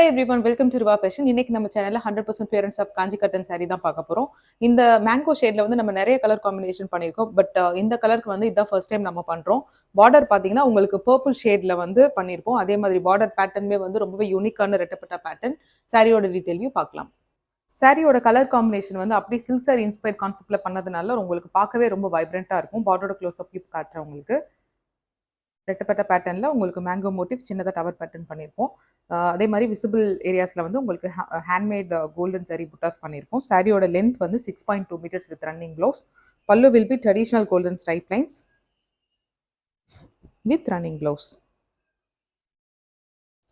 Hi everyone, welcome to Ruva Fashion. இன்னைக்கு நம்ம சேனல்ல 100% clearance off Kanchi cotton saree தான் பார்க்க போறோம். இந்த மேங்கோ ஷேட்ல வந்து நம்ம நிறைய கலர் காம்பினேஷன் பண்ணியிருக்கோம். பட் இந்த கலருக்கு வந்து இதான் ஃபர்ஸ்ட் டைம் நம்ம பண்றோம். பார்டர் பாத்தீங்கன்னா உங்களுக்கு பர்பிள் ஷேட்ல வந்து பண்ணியிருப்போம். அதே மாதிரி பார்டர் பேட்டர்னுமே வந்து ரொம்பவே யூனிக்கான ரெட்டப்பட்ட பேட்டர்ன். சாரியோட டீடைல் வியூ பார்க்கலாம். சாரியோட கலர் காம்பினேஷன் வந்து அப்படியே சில்க் சாரி இன்ஸ்பயர் கான்செப்ட்ல பண்ணதுனால உங்களுக்கு பார்க்கவே ரொம்ப வைப்ரண்டா இருக்கும். பார்டரோட க்ளோஸ் அப் வியூ காட்டுறேன் உங்களுக்கு. ரெட்டப்பட்ட பேட்டர்னில் உங்களுக்கு மேங்கோ மோட்டிவ் சின்னதாக டவர் பேட்டர்ன் பண்ணியிருப்போம். அதே மாதிரி விசிபிள் ஏரியாஸில் வந்து உங்களுக்கு ஹேண்ட்மேட் கோல்டன் சாரி புட்டாஸ் பண்ணியிருப்போம். சாரியோட லென்த் வந்து 6.2 மீட்டர்ஸ் வித் ரன்னிங் ப்ளவுஸ். பல்லு will be traditional golden stripe lines with running blouse.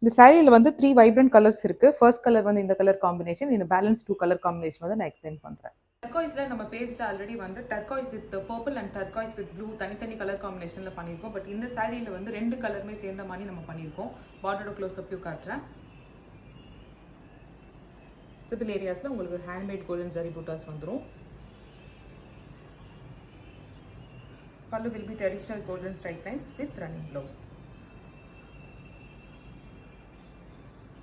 இந்த சாரியில் வந்து 3 வைப்ரண்ட் கலர்ஸ் இருக்குது. ஃபர்ஸ்ட் கலர் வந்து இந்த கலர் காம்பினேஷன், இந்த பேலன்ஸ் 2 கலர் காம்பினேஷன் வந்து நான் எக்ஸ்பிளைன் பண்ணுறேன். டர்காய்ஸில் நம்ம பேஜில் ஆல்ரெடி வந்து turquoise with purple and turquoise with blue தனித்தனி கலர் காம்பினேஷனில் பண்ணியிருக்கோம். பட் இந்த சாரியில் வந்து 2 கலருமே சேர்ந்த மாதிரி நம்ம பண்ணியிருக்கோம். பார்டரோட க்ளோஸ் அப் வியூ காட்டுறேன். சிபிள் ஏரியாஸில் உங்களுக்கு ஹேண்ட்மேட் கோல்டன் ஜரி பூட்டாஸ் வந்துடும். பல்லு will be traditional golden stripe lines with running blouse.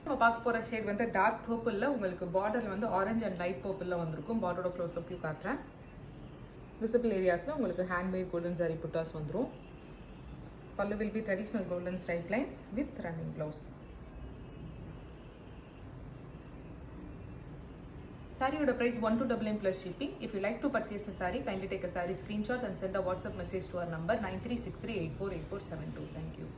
நம்ம பார்க்க போகிற ஷேட் வந்து டார்க் பர்பிளில் உங்களுக்கு பார்டரில் வந்து ஆரஞ்ச் அண்ட் லைட் பர்பிளில் வந்திருக்கும். பார்டரோட க்ளோஸ் அப் வியூ காட்டுறேன். விசிபிள் ஏரியாஸில் உங்களுக்கு ஹேண்ட்மேட் கோல்டன் ஜரி புட்டாஸ் வந்துடும். பல்லு will be traditional golden stripe lines with running blouse. சாரியோட price 1299 plus shipping. If you like to purchase the saree, kindly take a saree screenshot and send a WhatsApp message to our number 9363848472. Thank you.